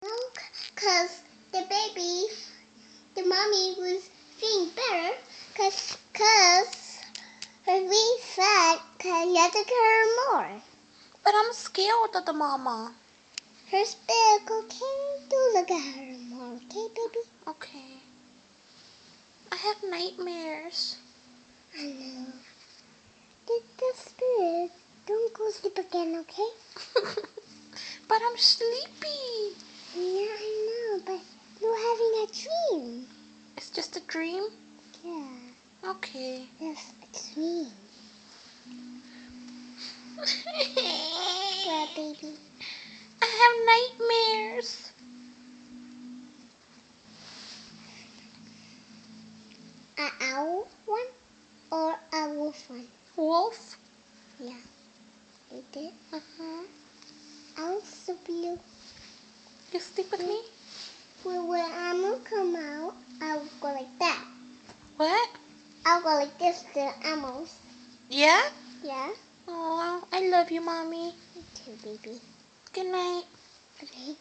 No, cause the mommy was feeling better, cause her really fat, cause you have to carry her more. But I'm scared of the mama. Her big, okay? Do look at her more, okay, baby? Okay. I have nightmares. I know. That's good. Don't go sleep again, okay? But I'm sleepy. Yeah, I know, but you're having a dream. It's just a dream? Yeah. Okay. Yes, a dream. Yeah, baby. I have nightmares. An owl one or a wolf one? Wolf? Yeah. You did? Mm-hmm. Owl's so blue. You sleep with me? Well, when Elmo come out, I'll go like that. What? I'll go like this to Elmo's. Yeah? Yeah? Oh, I love you, Mommy. Me too, baby. Good night. Okay.